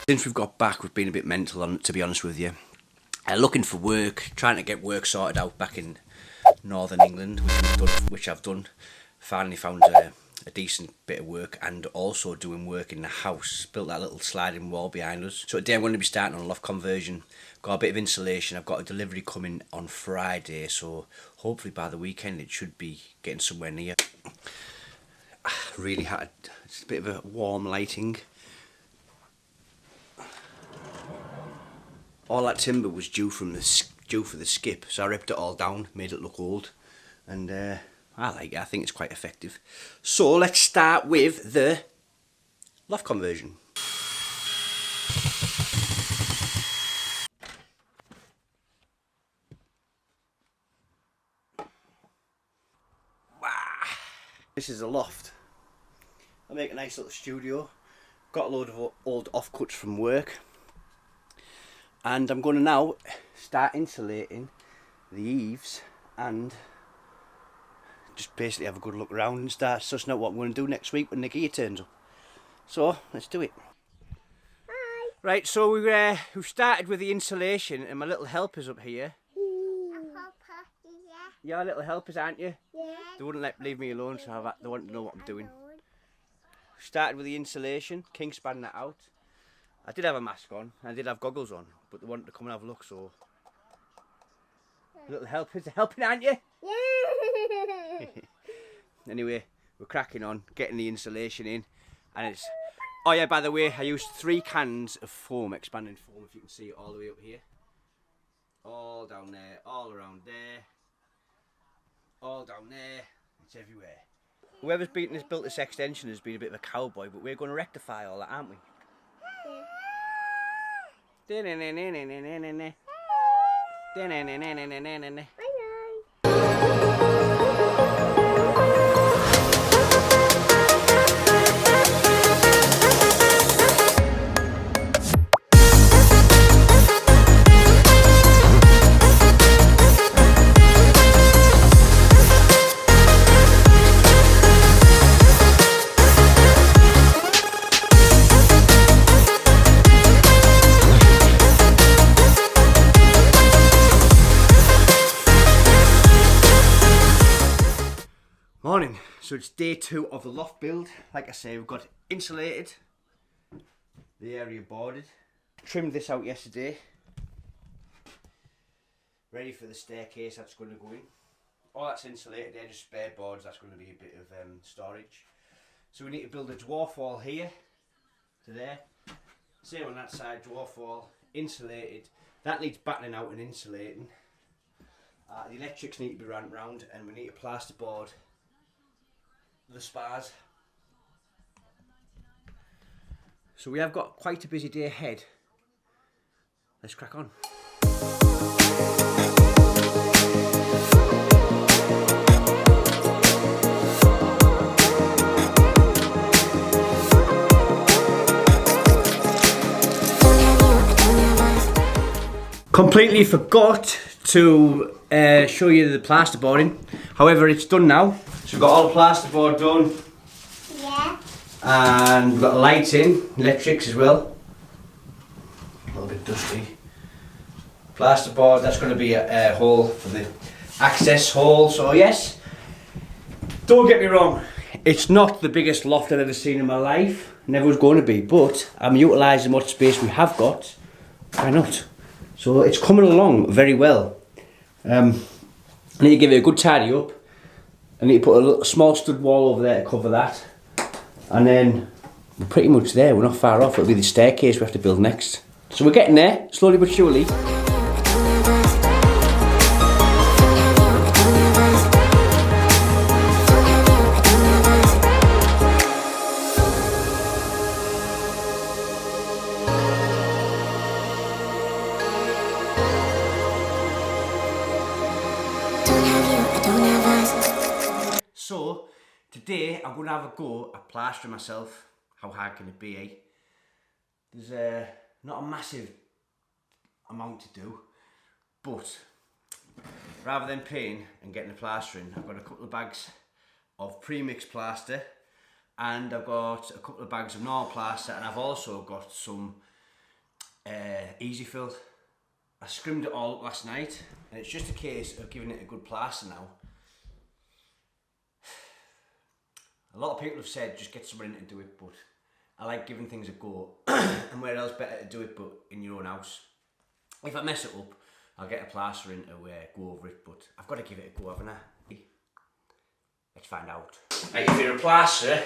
Since we've got back, we've been a bit mental, on, to be honest with you. Looking for work, trying to get work sorted out back in Northern England, which I've done. Finally found a decent bit of work, and also doing work in the house. Built that little sliding wall behind us. So today I'm going to be starting on a loft conversion. Got a bit of insulation. I've got a delivery coming on Friday, so hopefully by the weekend it should be getting somewhere near. Really had it's a bit of a warm lighting. All that timber was due for the skip, so I ripped it all down, made it look old, and I like it. I think it's quite effective. So let's start with the loft conversion. Wow. This is a loft. I make a nice little studio. Got a load of old offcuts from work. And I'm going to now start insulating the eaves and just basically have a good look around and start sussing out what I'm going to do next week when the gear turns up. So let's do it. Hi. Right, so we've started with the insulation, and my little helpers up here. Your little helpers, aren't you? Yeah. They wouldn't leave me alone, so they want to know what I'm doing. Started with the insulation, king spanning that out. I did have a mask on, and I did have goggles on, but they wanted to come and have a look, so... Little helpers are helping, aren't you? Yeah. Anyway, we're cracking on, getting the insulation in, and it's... Oh yeah, by the way, I used 3 cans of foam, expanding foam, if you can see it all the way up here. All down there, all around there, all down there, it's everywhere. Whoever's built this extension has been a bit of a cowboy, but we're going to rectify all that, aren't we? Morning. So it's day 2 of the loft build. Like I say, we've got insulated, the area boarded, trimmed this out yesterday, ready for the staircase that's going to go in. All that's insulated, they're just spare boards, that's going to be a bit of storage. So we need to build a dwarf wall here to there, same on that side, dwarf wall, insulated. That needs battening out and insulating. The electrics need to be run round, and we need a plasterboard the spars. So we have got quite a busy day ahead. Let's crack on. Completely forgot to show you the plasterboarding. However, it's done now. So we've got all the plasterboard done. Yeah. And we've got the lights in, electrics as well. A little bit dusty. Plasterboard, that's going to be a hole for the access hole. So yes, don't get me wrong, it's not the biggest loft I've ever seen in my life. Never was going to be, but I'm utilising what space we have got. Why not? So it's coming along very well. I need to give it a good tidy up. I need to put a little small stud wall over there to cover that, and then we're pretty much there. We're not far off. It'll be the staircase we have to build next. So we're getting there, slowly but surely. So today I'm going to have a go at plastering myself. How hard can it be, eh? There's not a massive amount to do, but rather than paying and getting the plastering, I've got a couple of bags of pre-mixed plaster, and I've got a couple of bags of normal plaster, and I've also got some easy fill. I scrimmed it all up last night, and it's just a case of giving it a good plaster now. A lot of people have said just get someone in to do it, but I like giving things a go. And where else better to do it but in your own house. If I mess it up, I'll get a plaster in to go over it, but I've got to give it a go, haven't I? Let's find out. Right, if you're a plasterer,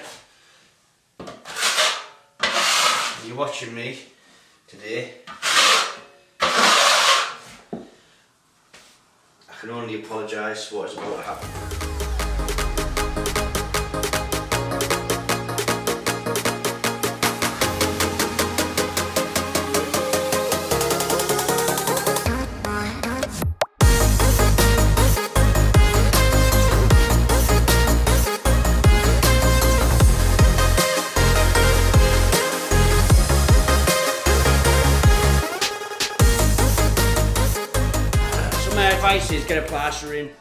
you're watching me today, I can only apologise for what is about to happen. My advice is get a plaster in.